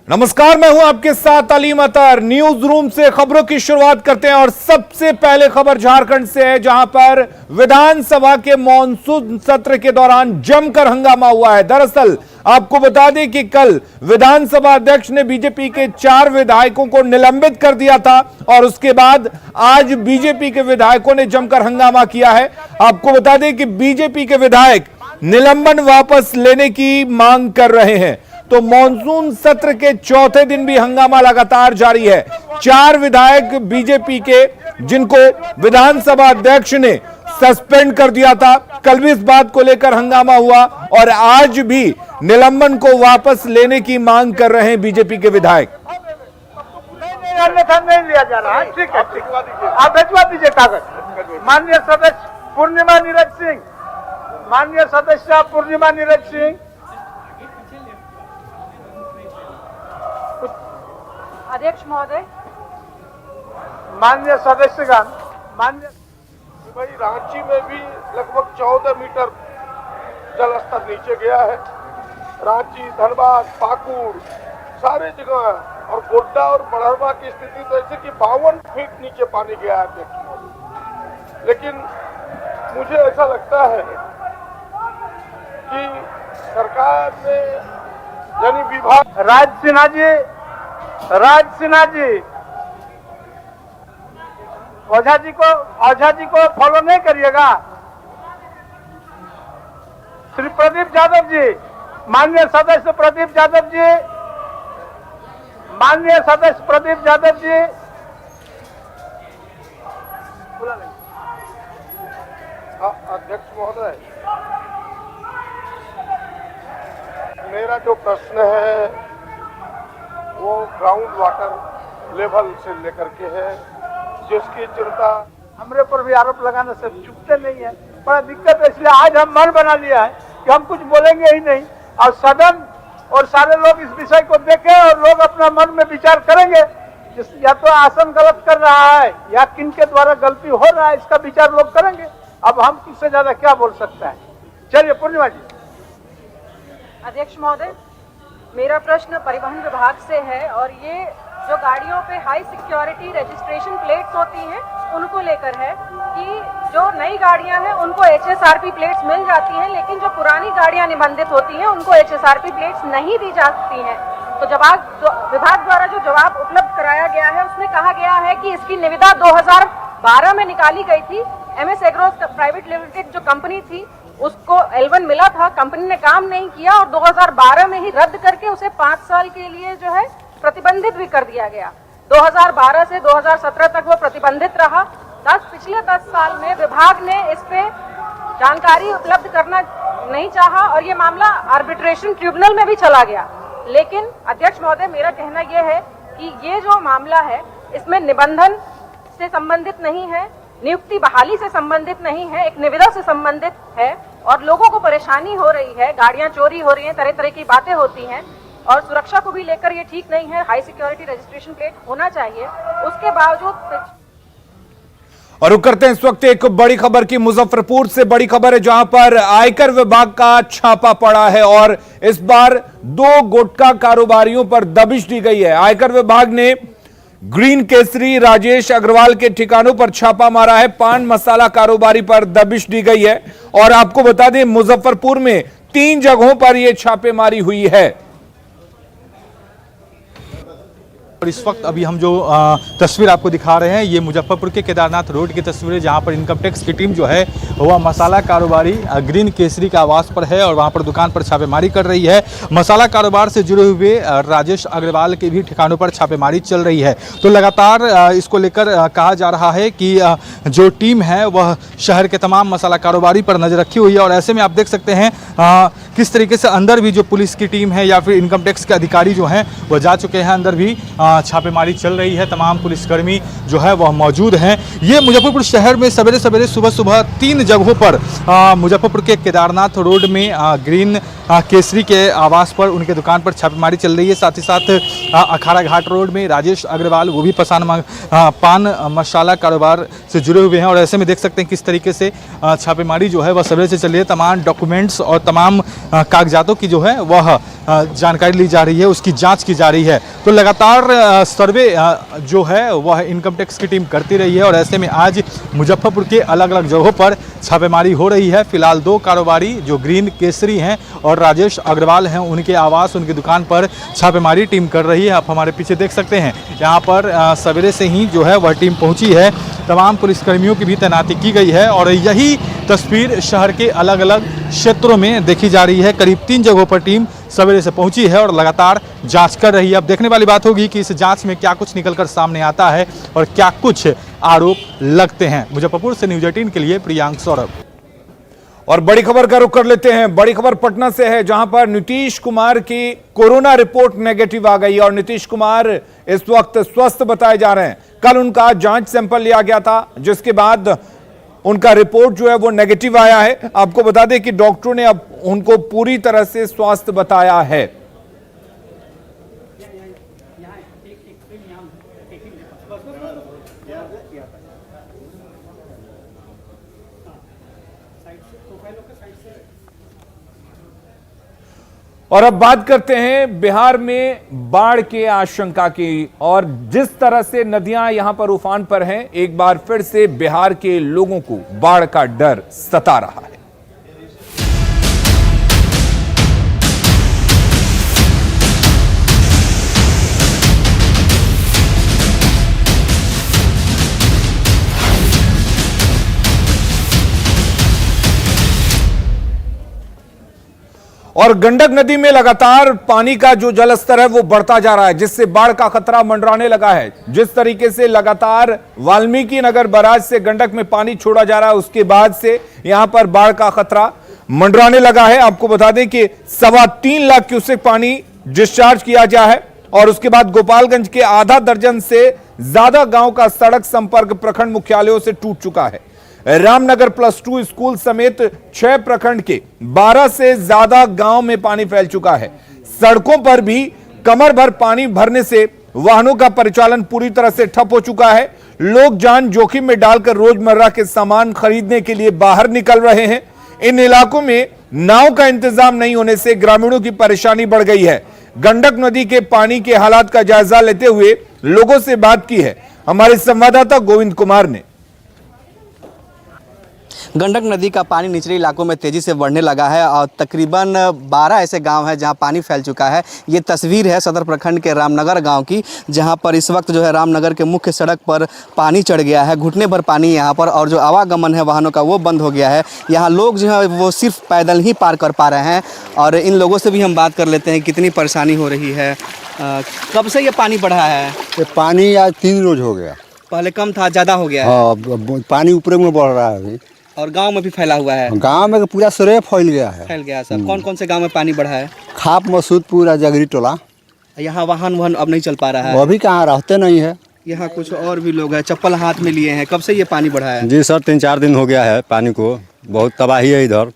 नमस्कार, मैं हूं आपके साथ अलीम अतर। न्यूज रूम से खबरों की शुरुआत करते हैं और सबसे पहले खबर झारखंड से है, जहां पर विधानसभा के मॉनसून सत्र के दौरान जमकर हंगामा हुआ है। दरअसल आपको बता दें कि कल विधानसभा अध्यक्ष ने बीजेपी के 4 विधायकों को निलंबित कर दिया था और उसके बाद आज बीजेपी के विधायकों ने जमकर हंगामा किया है। आपको बता दें कि बीजेपी के विधायक निलंबन वापस लेने की मांग कर रहे हैं। तो मॉनसून सत्र के चौथे दिन भी हंगामा लगातार जारी है। 4 विधायक बीजेपी के, जिनको विधानसभा अध्यक्ष ने सस्पेंड कर दिया था, कल भी इस बात को लेकर हंगामा हुआ और आज भी निलंबन को वापस लेने की मांग कर रहे हैं बीजेपी के विधायक। अन्यथा नहीं लिया जा रहा है। ठीक है, आप भिजवा दीजिए कागज। माननीय सदस्य पूर्णिमा नीरज सिंह, माननीय सदस्य पूर्णिमा नीरज सिंह, अध्यक्ष महोदय, माननीय सदस्यगण, माननीय भाई रांची में भी लगभग 14 मीटर जल स्तर नीचे गया है। रांची, धनबाद, पाकुड़ सारे जगह और गोड्डा और बड़हरवा की स्थिति तो ऐसे कि 52 फीट नीचे पानी गया है। लेकिन मुझे ऐसा लगता है कि सरकार ने यानी विभाग राज सिन्हा जी ओझा जी को फॉलो नहीं करिएगा। श्री प्रदीप यादव जी, माननीय सदस्य प्रदीप यादव जी, माननीय सदस्य प्रदीप यादव जी, अध्यक्ष महोदय, मेरा जो प्रश्न है वो ग्राउंड वाटर लेवल से लेकर के है, जिसकी चिंता हमरे पर भी आरोप लगाने से चुपते नहीं है। बड़ा दिक्कत है, इसलिए आज हम मन बना लिया है कि हम कुछ बोलेंगे ही नहीं और सदन और सारे लोग इस विषय को देखें और लोग अपना मन में विचार करेंगे। या तो आसन गलत कर रहा है या किन के द्वारा गलती हो रहा है, इसका विचार लोग करेंगे। अब हम इससे ज्यादा क्या बोल सकते हैं। चलिए पूर्णिमा जी। अध्यक्ष महोदय, मेरा प्रश्न परिवहन विभाग से है और ये जो गाड़ियों पे हाई सिक्योरिटी रजिस्ट्रेशन प्लेट्स होती हैं उनको लेकर है कि जो नई गाड़ियां हैं उनको HSRP प्लेट्स मिल जाती हैं, लेकिन जो पुरानी गाड़ियां निबंधित होती हैं उनको HSRP प्लेट्स नहीं दी जाती हैं। तो विभाग द्वारा जो जवाब उपलब्ध कराया गया है उसमें कहा गया है कि इसकी निविदा 2012 में निकाली गई थी। MS एग्रोस प्राइवेट लिमिटेड जो कंपनी थी उसको L1 मिला था, कंपनी ने काम नहीं किया और 2012 में ही रद्द करके उसे 5 साल के लिए जो है प्रतिबंधित भी कर दिया गया। 2012 से 2017 तक वो प्रतिबंधित रहा। पिछले 10 साल में विभाग ने इस पे जानकारी उपलब्ध करना नहीं चाहा और ये मामला आर्बिट्रेशन ट्रिब्यूनल में भी चला गया। लेकिन अध्यक्ष महोदय, मेरा कहना यह है कि ये जो मामला है इसमें निबंधन से संबंधित नहीं है, नियुक्ति बहाली से संबंधित नहीं है, एक निविदा से संबंधित है और लोगों को परेशानी हो रही है, गाड़ियां चोरी हो रही हैं, तरह तरह की बातें होती हैं और सुरक्षा को भी लेकर ये ठीक नहीं है। हाई सिक्योरिटी रजिस्ट्रेशन प्लेट होना चाहिए। उसके बावजूद और रुक करते हैं इस वक्त एक बड़ी खबर की। मुजफ्फरपुर से बड़ी खबर है, जहां पर आयकर विभाग का छापा पड़ा है और इस बार 2 गुटखा कारोबारियों पर दबिश दी गई है। आयकर विभाग ने ग्रीन केसरी राजेश अग्रवाल के ठिकानों पर छापा मारा है। पान मसाला कारोबारी पर दबिश दी गई है और आपको बता दें मुजफ्फरपुर में 3 जगहों पर यह छापेमारी हुई है। और इस वक्त अभी हम जो तस्वीर आपको दिखा रहे हैं ये मुजफ्फरपुर के केदारनाथ रोड की तस्वीर है, जहां पर इनकम टैक्स की टीम जो है वह मसाला कारोबारी ग्रीन केसरी का आवास पर है और वहां पर दुकान पर छापेमारी कर रही है। मसाला कारोबार से जुड़े हुए राजेश अग्रवाल के भी ठिकानों पर छापेमारी चल रही है। तो लगातार इसको लेकर कहा जा रहा है कि जो टीम है वह शहर के तमाम मसाला कारोबारी पर नजर रखी हुई है और ऐसे में आप देख सकते हैं किस तरीके से अंदर भी जो पुलिस की टीम है या फिर इनकम टैक्स के अधिकारी जो हैं वह जा चुके हैं अंदर भी छापेमारी चल रही है। तमाम पुलिसकर्मी जो है वह मौजूद हैं। ये मुजफ्फरपुर शहर में सवेरे सवेरे सुबह 3 जगहों पर मुजफ्फरपुर के केदारनाथ रोड में ग्रीन केसरी के आवास पर उनके दुकान पर छापेमारी चल रही है। साथ ही साथ अखाड़ा घाट रोड में राजेश अग्रवाल, वो भी पान मसाला कारोबार से जुड़े हुए हैं। और ऐसे में देख सकते हैं किस तरीके से छापेमारी जो है वह सवेरे से चल रही है। तमाम डॉक्यूमेंट्स और तमाम कागजातों की जो है वह जानकारी ली जा रही है, उसकी जांच की जा रही है। तो लगातार सर्वे जो है वह इनकम टैक्स की टीम करती रही है और ऐसे में आज मुजफ्फरपुर के अलग अलग जगहों पर छापेमारी हो रही है। फिलहाल 2 कारोबारी जो ग्रीन केसरी हैं और राजेश अग्रवाल हैं, उनके आवास, उनकी दुकान पर छापेमारी टीम कर रही है। आप हमारे पीछे देख सकते हैं यहाँ पर सवेरे से ही जो है वह टीम पहुँची है। तमाम पुलिसकर्मियों की भी तैनाती की गई है और यही तस्वीर शहर के अलग अलग क्षेत्रों में देखी जा रही है। करीब 3 जगहों पर टीम सवेरे से पहुंची है और लगातार जांच कर रही है। अब देखने वाली बात होगी कि इस जांच में क्या कुछ निकलकर सामने आता है और क्या कुछ आरोप लगते हैं। मुजफ्फरपुर से न्यूज़ 18 के लिए प्रियांक सौरभ। और बड़ी खबर का रुख कर लेते हैं। बड़ी खबर पटना से है, जहां पर नीतीश कुमार की कोरोना रिपोर्ट नेगेटिव आ गई और नीतीश कुमार इस वक्त स्वस्थ बताए जा रहे हैं। कल उनका जांच सैंपल लिया गया था, जिसके बाद उनका रिपोर्ट जो है वो नेगेटिव आया है। आपको बता दें कि डॉक्टरों ने अब उनको पूरी तरह से स्वस्थ बताया है। और अब बात करते हैं बिहार में बाढ़ के आशंका की। और जिस तरह से नदियां यहां पर उफान पर हैं, एक बार फिर से बिहार के लोगों को बाढ़ का डर सता रहा है। और गंडक नदी में लगातार पानी का जो जलस्तर है वो बढ़ता जा रहा है, जिससे बाढ़ का खतरा मंडराने लगा है। जिस तरीके से लगातार वाल्मीकि नगर बैराज से गंडक में पानी छोड़ा जा रहा है, उसके बाद से यहां पर बाढ़ का खतरा मंडराने लगा है। आपको बता दें कि 3.25 लाख क्यूसेक पानी डिस्चार्ज किया गया है और उसके बाद गोपालगंज के आधा दर्जन से ज्यादा गांव का सड़क संपर्क प्रखंड मुख्यालयों से टूट चुका है। रामनगर +2 स्कूल समेत 6 प्रखंड के 12 से ज्यादा गांव में पानी फैल चुका है। सड़कों पर भी कमर भर पानी भरने से वाहनों का परिचालन पूरी तरह से ठप हो चुका है। लोग जान जोखिम में डालकर रोजमर्रा के सामान खरीदने के लिए बाहर निकल रहे हैं। इन इलाकों में नाव का इंतजाम नहीं होने से ग्रामीणों की परेशानी बढ़ गई है। गंडक नदी के पानी के हालात का जायजा लेते हुए लोगों से बात की है हमारे संवाददाता गोविंद कुमार ने। गंडक नदी का पानी निचले इलाकों में तेज़ी से बढ़ने लगा है और तकरीबन 12 ऐसे गांव हैं जहां पानी फैल चुका है। ये तस्वीर है सदर प्रखंड के रामनगर गांव की, जहां पर इस वक्त जो है रामनगर के मुख्य सड़क पर पानी चढ़ गया है। घुटने भर पानी यहां पर और जो आवागमन है वाहनों का वो बंद हो गया है। यहाँ लोग जो है वो सिर्फ पैदल ही पार कर पा रहे हैं और इन लोगों से भी हम बात कर लेते हैं कितनी परेशानी हो रही है। कब से ये पानी बढ़ा है? ये पानी आज 3 रोज हो गया। पहले कम था, ज़्यादा हो गया है? हाँ, पानी ऊपर में बढ़ रहा है अभी। और गांव में भी फैला हुआ है? गांव में पूरा सरे फैल गया है। फैल गया सर। कौन कौन से गांव में पानी बढ़ा है? खाप मसूदपुर और जगरी टोला। यहाँ वाहन अब नहीं चल पा रहा है? अभी कहाँ रहते नहीं है। यहाँ कुछ और भी लोग हैं, चप्पल हाथ में लिए हैं। कब से ये पानी बढ़ा है? जी सर, 3-4 दिन हो गया है पानी को। बहुत तबाही है इधर।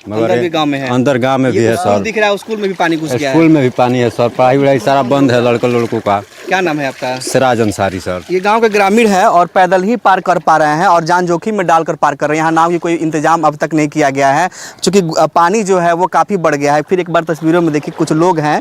अंदर भी गांव में है? अंदर गांव में भी है सर। दिख रहा है स्कूल में भी पानी घुस गया है? स्कूल में भी पानी है सर। पढ़ाई वढ़ाई सारा बंद है लड़कों का। क्या नाम है आपका? सिराज अंसारी सर। ये गांव के ग्रामीण है और पैदल ही पार कर पा रहे हैं और जान जोखिम में डालकर पार कर रहे हैं। यहाँ नाव की कोई इंतजाम अब तक नहीं किया गया है, क्योंकि पानी जो है वो काफ़ी बढ़ गया है। फिर एक बार तस्वीरों में देखिए कुछ लोग हैं,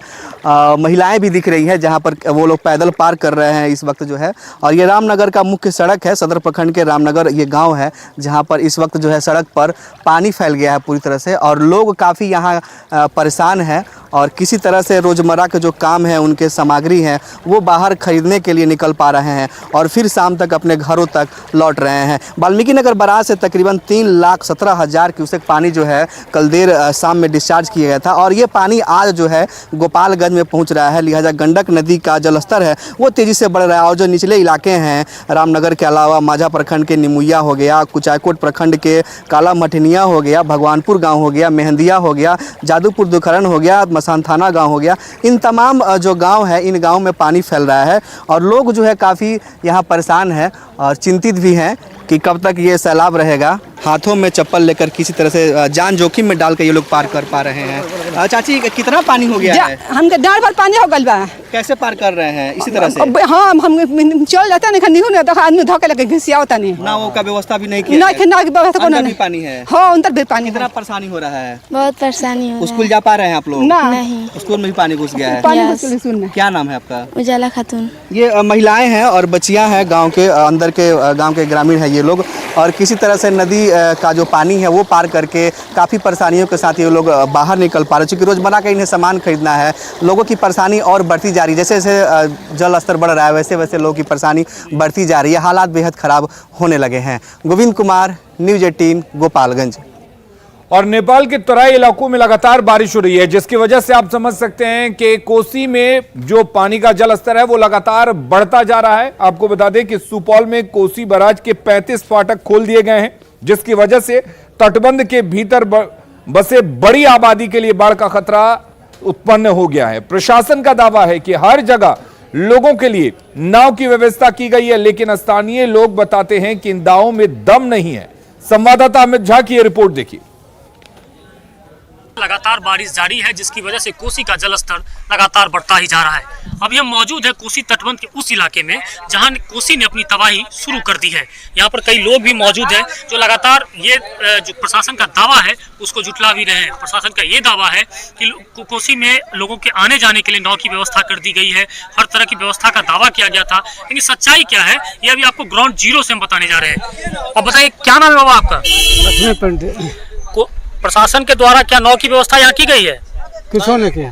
महिलाएं भी दिख रही हैं जहाँ पर वो लोग पैदल पार कर रहे हैं इस वक्त जो है। और ये रामनगर का मुख्य सड़क है, सदर प्रखंड के रामनगर ये गाँव है, जहाँ पर इस वक्त जो है सड़क पर पानी फैल गया है पूरी तरह से और लोग काफ़ी यहाँ परेशान हैं और किसी तरह से रोज़मर्रा के जो काम है उनके सामग्री हैं वो बाहर खरीदने के लिए निकल पा रहे हैं और फिर शाम तक अपने घरों तक लौट रहे हैं। वाल्मीकि नगर बैराज से तकरीबन 3,17,000 क्यूसेक पानी जो है कल देर शाम में डिस्चार्ज किया गया था और ये पानी आज जो है गोपालगंज में पहुंच रहा है। लिहाजा गंडक नदी का जलस्तर है वो तेज़ी से बढ़ रहा है और जो निचले इलाके हैं रामनगर के अलावा माझा प्रखंड के निमुया हो गया, कुचायकोट प्रखंड के काला मठनिया हो गया, भगवानपुर गाँव हो गया, मेहंदिया हो गया, जादूपुर दुखरन हो गया, मसान थाना गांव हो गया, इन तमाम जो गांव है, इन गांव में पानी फैल रहा है और लोग जो है काफ़ी यहाँ परेशान है और चिंतित भी हैं कि कब तक ये सैलाब रहेगा। हाथों में चप्पल लेकर किसी तरह से जान जोखिम में डाल कर ये लोग पार कर पा रहे हैं। चाची, कितना पानी हो गया है? हमके डाल भर पानी हो गल बा। कैसे पार कर रहे हैं इसी तरह से? हाँ, हम चल जाते हैं, नहीं तो आदमी धोके लगे घिसिया होता नहीं ना, वो का व्यवस्था भी नहीं किया ना व्यवस्था अंदर भी पानी है। हाँ, अंदर भी पानी। कितना परेशानी हो रहा है? बहुत परेशानी हो रहा है। स्कूल जा पा रहे हैं आप लोग? नहीं, स्कूल में भी पानी घुस गया है। पानी घुस स्कूल में। क्या नाम है आपका? उजाला खातून। ये महिलाएं हैं और बच्चियां हैं, गांव के अंदर के गांव के ग्रामीण हैं ये लोग, और किसी तरह से नदी का जो पानी है वो पार करके काफ़ी परेशानियों के साथ ये लोग बाहर निकल पा रहे हैं। चूँकि रोज़मर्रा का इन्हें सामान खरीदना है, लोगों की परेशानी और बढ़ती जा रही है। जैसे जैसे जल स्तर बढ़ रहा है वैसे वैसे लोगों की परेशानी बढ़ती जा रही है, हालात बेहद ख़राब होने लगे हैं। गोविंद कुमार, न्यूज़ 18, गोपालगंज। और नेपाल के तराई इलाकों में लगातार बारिश हो रही है, जिसकी वजह से आप समझ सकते हैं कि कोसी में जो पानी का जल स्तर है वो लगातार बढ़ता जा रहा है। आपको बता दें कि सुपौल में कोसी बैराज के 35 फाटक खोल दिए गए हैं, जिसकी वजह से तटबंध के भीतर बसे बड़ी आबादी के लिए बाढ़ का खतरा उत्पन्न हो गया है। प्रशासन का दावा है कि हर जगह लोगों के लिए नाव की व्यवस्था की गई है, लेकिन स्थानीय लोग बताते हैं कि इन नावों में दम नहीं है। संवाददाता अमित झा की यह रिपोर्ट देखिए। लगातार बारिश जारी है, जिसकी वजह से कोसी का जलस्तर लगातार बढ़ता ही जा रहा है। अभी हम मौजूद है कोसी तटबंध के उस इलाके में जहां कोसी ने अपनी तबाही शुरू कर दी है। यहाँ पर कई लोग भी मौजूद हैं जो लगातार ये जो प्रशासन का दावा है उसको जुटला भी रहे हैं। प्रशासन का ये दावा है कि कोसी में लोगों के आने जाने के लिए नाव की व्यवस्था कर दी गई है, हर तरह की व्यवस्था का दावा किया गया था, लेकिन सच्चाई क्या है ये अभी आपको ग्राउंड जीरो से हम बताने जा रहे हैं। अब बताइए, क्या नाम है बाबा आपका? प्रशासन के द्वारा क्या नाव की व्यवस्था यहाँ की गई है? किसों ने किया?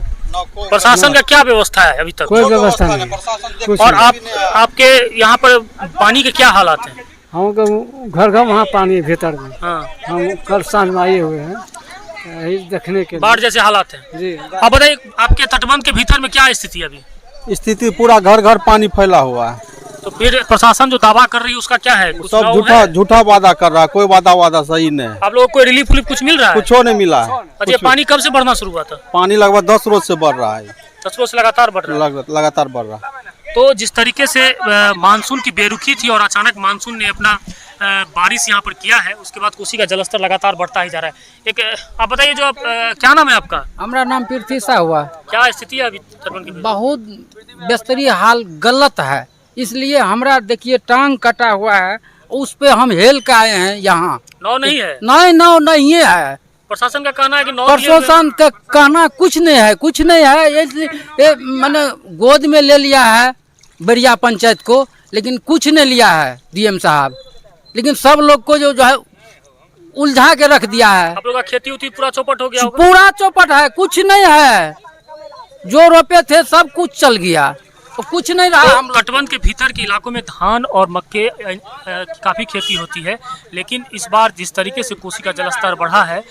प्रशासन का क्या व्यवस्था है अभी तक? कोई व्यवस्था नहीं। और आपके यहाँ पर पानी के क्या हालात हैं? हम घर घर वहाँ पानी भीतर में। हाँ। हम कल सांझ में आए हुए हैं यही देखने के लिए। बाढ़ जैसे हालात हैं जी। आप बताइए, आपके तटबंध के भीतर में क्या स्थिति है अभी? स्थिति पूरा घर घर पानी फैला हुआ है। तो फिर प्रशासन जो दावा कर रही है उसका क्या है? सब झूठा वादा कर रहा है, कोई वादा सही नहीं है। आप लोगों को रिलीफ कुछ मिल रहा है? कुछ नहीं मिला है। अच्छा, पानी कब से बढ़ना शुरू हुआ था? पानी लगभग 10 रोज से बढ़ रहा है। 10 रोज से लगातार बढ़ रहा है? लगातार बढ़ रहा है। तो जिस तरीके से मानसून की बेरुखी थी और अचानक मानसून ने अपना बारिश यहाँ पर किया है, उसके बाद कोसी का जलस्तर लगातार बढ़ता ही जा रहा है। एक आप बताइए, जो क्या नाम है आपका? हमारा नाम पृथ्वी शाह हुआ। क्या स्थिति है अभी तटबंध की? बहुत बेस्तरी हाल गलत है, इसलिए हमारा देखिए टांग कटा हुआ है, उस पे हम हेल के आए हैं यहाँ। नाव नहीं है? नहीं, नाव नहीं है। प्रशासन का कहना है कि प्रशासन का कहना कुछ नहीं है, कुछ नहीं है। ये मैंने गोद में ले लिया है बरिया पंचायत को, लेकिन कुछ नहीं लिया है डीएम साहब, लेकिन सब लोग को जो है उलझा के रख दिया है। आप लोग का खेती उती पूरा चौपट हो गया होगा? पूरा चौपट है, कुछ नहीं है। जो रोपे थे सब कुछ चल गया, तो कुछ नहीं रहा। हम तटबंध के भीतर के इलाकों में धान और मक्के काफ़ी खेती होती है, लेकिन इस बार जिस तरीके से कोसी का जलस्तर बढ़ा है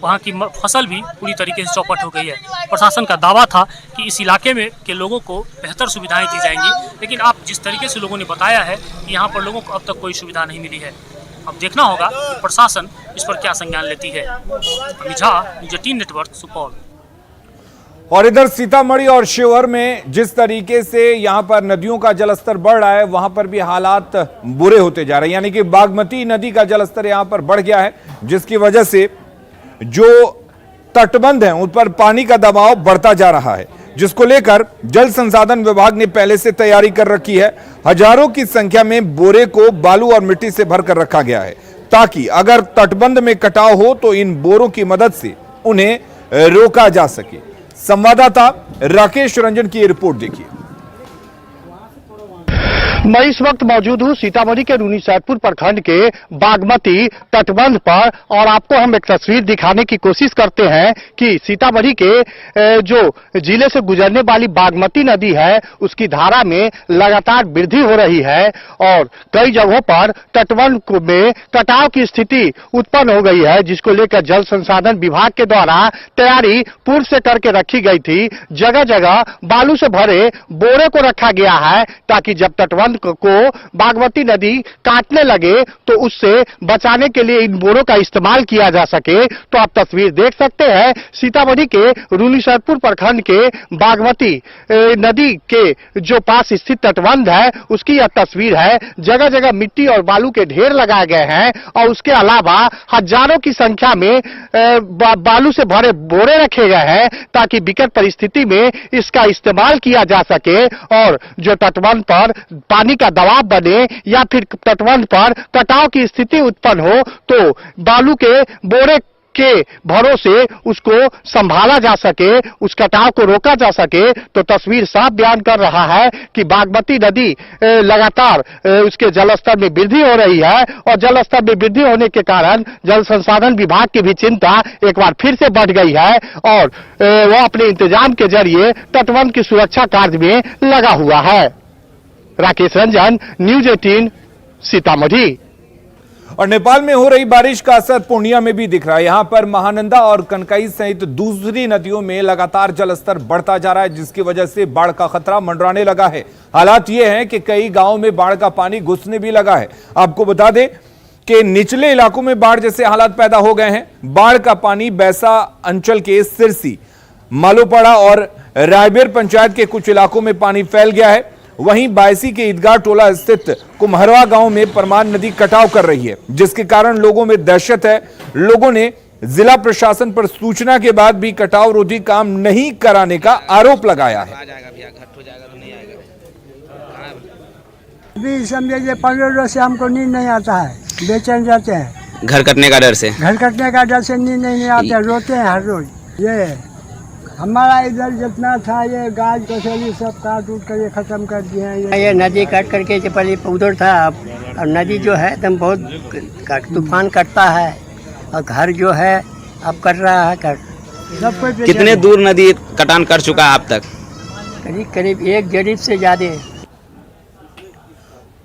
वहाँ की फसल भी पूरी तरीके से चौपट हो गई है। प्रशासन का दावा था कि इस इलाके में के लोगों को बेहतर सुविधाएं दी जाएंगी, लेकिन आप जिस तरीके से लोगों ने बताया है कि यहाँ पर लोगों को अब तक कोई सुविधा नहीं मिली है। अब देखना होगा प्रशासन इस पर क्या संज्ञान लेती है। Amit Jha, news 18 network, Supaul. और इधर सीतामढ़ी और शिवहर में जिस तरीके से यहां पर नदियों का जलस्तर बढ़ रहा है, वहां पर भी हालात बुरे होते जा रहे हैं। यानी कि बागमती नदी का जलस्तर यहां पर बढ़ गया है, जिसकी वजह से जो तटबंध हैं उन पर पानी का दबाव बढ़ता जा रहा है, जिसको लेकर जल संसाधन विभाग ने पहले से तैयारी कर रखी है। हजारों की संख्या में बोरे को बालू और मिट्टी से भरकर रखा गया है, ताकि अगर तटबंध में कटाव हो तो इन बोरों की मदद से उन्हें रोका जा सके। संवाददाता राकेश रंजन की रिपोर्ट देखिए। मैं इस वक्त मौजूद हूँ सीतामढ़ी के रूनीसैदपुर प्रखंड के बागमती तटबंध पर, और आपको हम एक तस्वीर दिखाने की कोशिश करते हैं कि सीतामढ़ी के जो जिले से गुजरने वाली बागमती नदी है उसकी धारा में लगातार वृद्धि हो रही है, और कई जगहों पर तटबंध में कटाव की स्थिति उत्पन्न हो गई है, जिसको लेकर जल संसाधन विभाग के द्वारा तैयारी पूर्व से करके रखी गई थी। जगह जगह बालू से भरे बोरे को रखा गया है, ताकि जब तटबंध तटबंध को बागमती नदी काटने लगे तो उससे बचाने के लिए इन बोरों का इस्तेमाल किया जा सके। तो आप तस्वीर देख सकते हैं सीतामढ़ी के रूनीसैदपुर प्रखंड के बागमती नदी के जो पास स्थित तटबंध है उसकी यह तस्वीर है। जगह जगह मिट्टी और बालू के ढेर लगाए गए हैं और उसके अलावा हजारों की संख्या में बालू से भरे बोरे रखे गए हैं ताकि विकट परिस्थिति में इसका इस्तेमाल किया जा सके और जो तटबंध पर पानी का दबाव बने या फिर तटबंध पर कटाव की स्थिति उत्पन्न हो तो बालू के बोरे के भरोसे उसको संभाला जा सके, उस कटाव को रोका जा सके। तो तस्वीर साफ बयान कर रहा है कि बागमती नदी लगातार उसके जलस्तर में वृद्धि हो रही है और जलस्तर में वृद्धि होने के कारण जल संसाधन विभाग की भी चिंता एक बार फिर से बढ़ गई है और वह अपने इंतजाम के जरिए तटबंध की सुरक्षा कार्य में लगा हुआ है। राकेश रंजन, न्यूज 18 सीतामढ़ी। और नेपाल में हो रही बारिश का असर पूर्णिया में भी दिख रहा है। यहां पर महानंदा और कनकई सहित दूसरी नदियों में लगातार जलस्तर बढ़ता जा रहा है, जिसकी वजह से बाढ़ का खतरा मंडराने लगा है। हालात ये हैं कि कई गांवों में बाढ़ का पानी घुसने भी लगा है। आपको बता दें कि निचले इलाकों में बाढ़ जैसे हालात पैदा हो गए हैं। बाढ़ का पानी बैसा अंचल के सिरसी, मालोपाड़ा और रायबेर पंचायत के कुछ इलाकों में पानी फैल गया है। वहीं बायसी के ईदगाह टोला स्थित कुम्हरवा गांव में परमान नदी कटाव कर रही है, जिसके कारण लोगों में दहशत है। लोगों ने जिला प्रशासन पर सूचना के बाद भी कटाव रोधी काम नहीं कराने का आरोप लगाया है। अभी समझिए 15 रोज से हमको नींद नहीं आता है, बेचैन रहते हैं। घर कटने का डर से नींद नहीं आता, रोते हैं हर रोज। ये हमारा इधर जितना था ये गाज कचौली सब काट उठ कर ये खत्म कर दिए हैं। ये नदी काट करके जो पहले उधर था और नदी जो है एकदम बहुत तूफान करता है और घर जो है अब कर रहा है कर सब कोई। कितने दूर नदी कटान कर चुका है अब तक? करीब 1 जरीब से ज्यादा।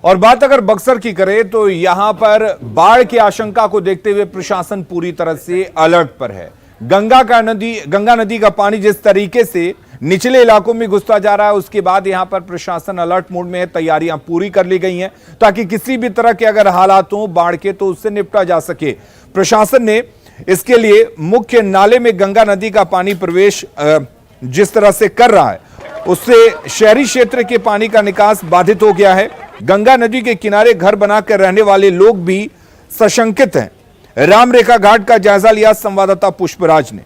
और बात अगर बक्सर की करें तो यहां पर बाढ़ की आशंका को देखते हुए प्रशासन पूरी तरह से अलर्ट पर है। गंगा नदी का पानी जिस तरीके से निचले इलाकों में घुसता जा रहा है, उसके बाद यहां पर प्रशासन अलर्ट मोड में है। तैयारियां पूरी कर ली गई हैं ताकि किसी भी तरह के अगर हालात हो बाढ़ के तो उससे निपटा जा सके। प्रशासन ने इसके लिए मुख्य नाले में गंगा नदी का पानी प्रवेश जिस तरह से कर रहा है उससे शहरी क्षेत्र के पानी का निकास बाधित हो गया है। गंगा नदी के किनारे घर बनाकर रहने वाले लोग भी सशंकित हैं। रामरेखा घाट का जायजा लिया संवाददाता पुष्पराज ने।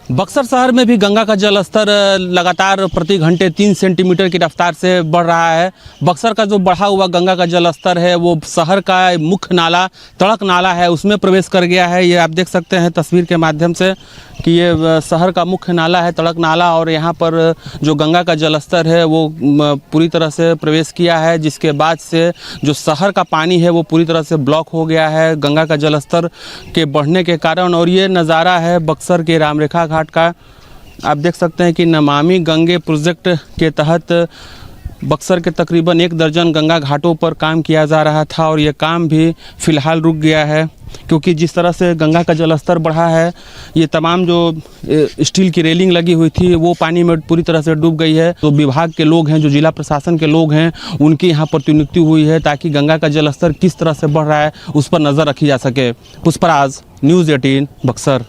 बक्सर शहर में भी गंगा का जलस्तर लगातार प्रति घंटे 3 सेंटीमीटर की रफ्तार से बढ़ रहा है। बक्सर का जो बढ़ा हुआ गंगा का जलस्तर है वो शहर का मुख्य नाला तड़क नाला है उसमें प्रवेश कर गया है। ये आप देख सकते हैं तस्वीर के माध्यम से कि ये शहर का मुख्य नाला है तड़क नाला और यहाँ पर जो गंगा का जलस्तर है वो पूरी तरह से प्रवेश किया है, जिसके बाद से जो शहर का पानी है वो पूरी तरह से ब्लॉक हो गया है गंगा का जलस्तर के बढ़ने के कारण। और ये नज़ारा है बक्सर के रामरेखा घाट का। आप देख सकते हैं कि नमामि गंगे प्रोजेक्ट के तहत बक्सर के तकरीबन 1 दर्जन गंगा घाटों पर काम किया जा रहा था और ये काम भी फिलहाल रुक गया है क्योंकि जिस तरह से गंगा का जलस्तर बढ़ा है ये तमाम जो स्टील की रेलिंग लगी हुई थी वो पानी में पूरी तरह से डूब गई है। तो विभाग के लोग हैं, जो जिला प्रशासन के लोग हैं, उनकी यहाँ पर नियुक्ति हुई है ताकि गंगा का जलस्तर किस तरह से बढ़ रहा है उस पर नज़र रखी जा सके। पुष्पराज, न्यूज़ 18 बक्सर।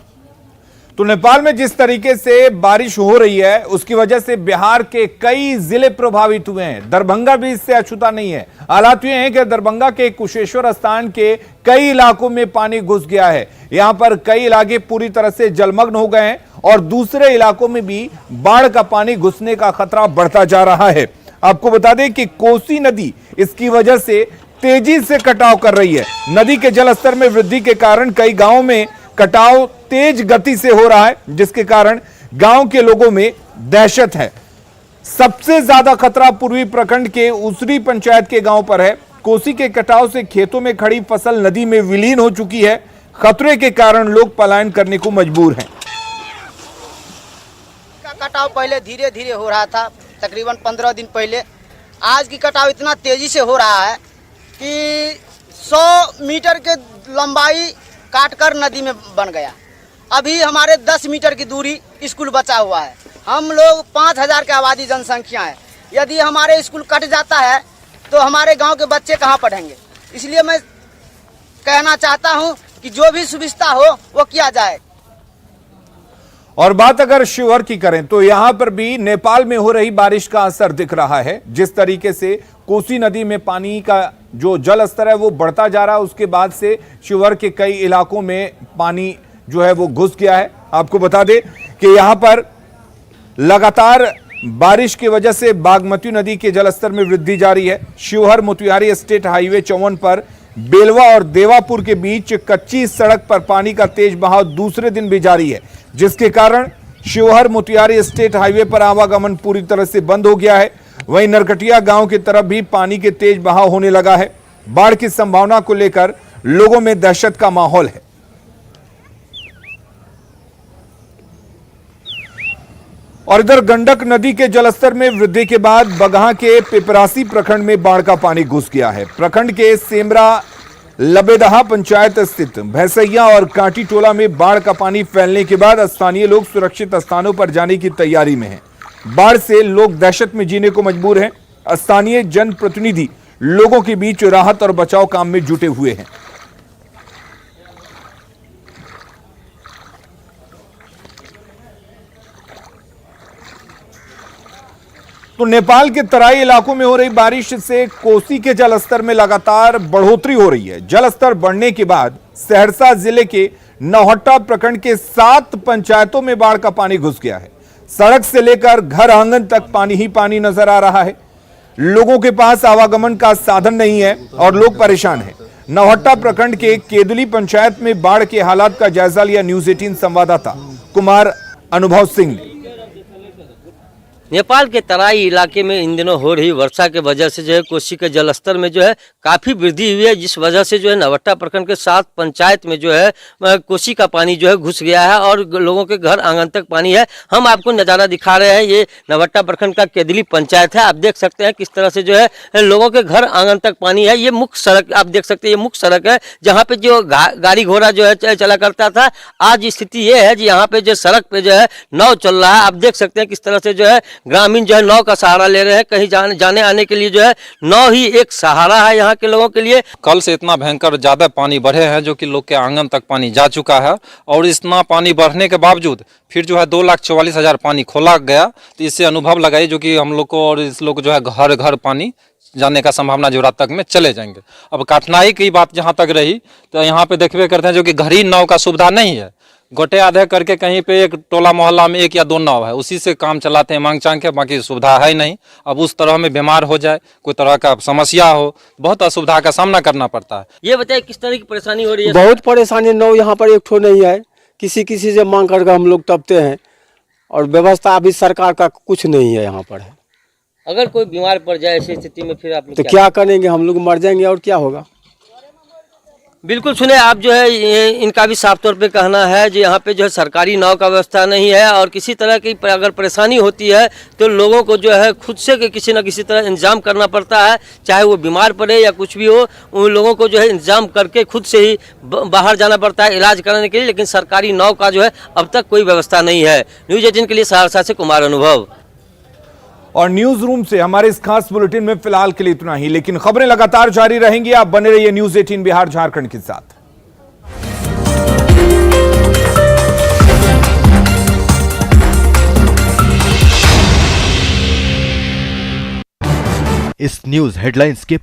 तो नेपाल में जिस तरीके से बारिश हो रही है उसकी वजह से बिहार के कई जिले प्रभावित हुए हैं। दरभंगा भी इससे अछूता नहीं है। हालात ये हैं कि दरभंगा के कुशेश्वर स्थान के कई इलाकों में पानी घुस गया है। यहां पर कई इलाके पूरी तरह से जलमग्न हो गए हैं और दूसरे इलाकों में भी बाढ़ का पानी घुसने का खतरा बढ़ता जा रहा है। आपको बता दें कि कोसी नदी इसकी वजह से तेजी से कटाव कर रही है। नदी के जलस्तर में वृद्धि के कारण कई गांवों में कटाव तेज गति से हो रहा है, जिसके कारण गांव के लोगों में दहशत है। सबसे ज्यादा खतरा पूर्वी प्रखंड के उसरी पंचायत के गांव पर है। कोसी के कटाव से खेतों में खड़ी फसल नदी में विलीन हो चुकी है। खतरे के कारण लोग पलायन करने को मजबूर हैं। कटाव पहले धीरे धीरे हो रहा था, तकरीबन 15 दिन पहले। आज की कटाव इतना तेजी से हो रहा है कि 100 मीटर के लंबाई काटकर नदी में बन गया। अभी हमारे 10 मीटर की दूरी स्कूल बचा हुआ है। हम लोग 5000 की आबादी जनसंख्या है। यदि हमारे स्कूल कट जाता है तो हमारे गांव के बच्चे कहाँ पढ़ेंगे। इसलिए मैं कहना चाहता हूं कि जो भी सुविधा हो वो किया जाए। और बात अगर शिवहर की करें तो यहां पर भी नेपाल में हो रही बारिश का असर दिख रहा है। जिस तरीके से कोसी नदी में पानी का जो जल स्तर है वो बढ़ता जा रहा है, उसके बाद से शिवहर के कई इलाकों में पानी जो है वो घुस गया है। आपको बता दें कि यहां पर लगातार बारिश की वजह से बागमती नदी के जलस्तर में वृद्धि जारी है। शिवहर मोतिहारी स्टेट हाईवे 54 पर बेलवा और देवापुर के बीच कच्ची सड़क पर पानी का तेज बहाव दूसरे दिन भी जारी है, जिसके कारण शिवहर मोतिहारी स्टेट हाईवे पर आवागमन पूरी तरह से बंद हो गया है। वहीं नरकटिया गांव की तरफ भी पानी के तेज बहाव होने लगा है। बाढ़ की संभावना को लेकर लोगों में दहशत का माहौल है। और इधर गंडक नदी के जलस्तर में वृद्धि के बाद बगहा के पिपरासी प्रखंड में बाढ़ का पानी घुस गया है। प्रखंड के सेमरा लबेदहा पंचायत स्थित भैंसैया और कांटी टोला में बाढ़ का पानी फैलने के बाद स्थानीय लोग सुरक्षित स्थानों पर जाने की तैयारी में हैं। बाढ़ से लोग दहशत में जीने को मजबूर हैं। स्थानीय जनप्रतिनिधि लोगों के बीच राहत और बचाव काम में जुटे हुए हैं। तो नेपाल के तराई इलाकों में हो रही बारिश से कोसी के जलस्तर में लगातार बढ़ोतरी हो रही है। जलस्तर बढ़ने के बाद सहरसा जिले के नौहट्टा प्रखंड के 7 पंचायतों में बाढ़ का पानी घुस गया है। सड़क से लेकर घर आंगन तक पानी ही पानी नजर आ रहा है। लोगों के पास आवागमन का साधन नहीं है और लोग परेशान हैं। नौहट्टा प्रखंड के केदली पंचायत में बाढ़ के हालात का जायजा लिया न्यूज 18 संवाददाता कुमार अनुभव सिंह ने। नेपाल के तराई इलाके में इन दिनों हो रही वर्षा के वजह से जो है कोसी के जलस्तर में जो है काफ़ी वृद्धि हुई है, जिस वजह से जो है नौहट्टा प्रखंड के 7 पंचायत में जो है कोसी का पानी जो है घुस गया है और लोगों के घर आंगन तक पानी है। हम आपको नज़ारा दिखा रहे हैं, ये नौहट्टा प्रखंड का केदली पंचायत है। आप देख सकते हैं किस तरह से जो है लोगों के घर आंगन तक पानी है। ये मुख्य सड़क आप देख सकते हैं, ये मुख्य सड़क है जहाँ पे जो गाड़ी घोड़ा जो है चला करता था। आज स्थिति ये है जी यहाँ पे जो सड़क पे जो है नाव चल रहा है। आप देख सकते हैं किस तरह से जो है ग्रामीण जो है नाव का सहारा ले रहे हैं। कहीं जाने आने के लिए जो है नाव ही एक सहारा है यहाँ के लोगों के लिए। कल से इतना भयंकर ज्यादा पानी बढ़े हैं जो कि लोग के आंगन तक पानी जा चुका है और इतना पानी बढ़ने के बावजूद फिर जो है 2,44,000 पानी खोला गया। तो इससे अनुभव लगाई जो कि हम लोग को और इस लोग जो है घर घर पानी जाने का संभावना जो रात तक में चले जाएंगे। अब कठिनाई की बात जहाँ तक रही तो यहाँ पे देखबे करते हैं जो कि घड़ी नाव का सुविधा नहीं है। गोटे आधे करके कहीं पे एक टोला मोहल्ला में 1 या 2 नाव है, उसी से काम चलाते हैं मांग चांग के, बाकी सुविधा है नहीं। अब उस तरह में बीमार हो जाए, कोई तरह का समस्या हो, बहुत असुविधा का सामना करना पड़ता है। ये बताइए किस तरह की परेशानी हो रही है? बहुत परेशानी। नाव यहाँ पर एक ठो नहीं है, किसी से मांग करके हम लोग तपते हैं और व्यवस्था अभी सरकार का कुछ नहीं है यहाँ पर है। अगर कोई बीमार पड़ जाए ऐसी स्थिति में फिर आप लोग तो क्या करेंगे? हम लोग मर जाएंगे और क्या होगा। बिल्कुल सुने आप जो है इनका भी साफ तौर पे कहना है जो यहाँ पे जो है सरकारी नाव का व्यवस्था नहीं है और किसी तरह की अगर परेशानी होती है तो लोगों को जो है खुद से किसी न किसी तरह इंतजाम करना पड़ता है, चाहे वो बीमार पड़े या कुछ भी हो। उन लोगों को जो है इंतजाम करके खुद से ही बाहर जाना पड़ता है इलाज कराने के लिए, लेकिन सरकारी नाव का जो है अब तक कोई व्यवस्था नहीं है। न्यूज 18 के लिए सहरसा से कुमार अनुभव। और न्यूज रूम से हमारे इस खास बुलेटिन में फिलहाल के लिए इतना ही, लेकिन खबरें लगातार जारी रहेंगी। आप बने रहिए न्यूज 18 बिहार झारखंड के साथ। इस न्यूज हेडलाइंस के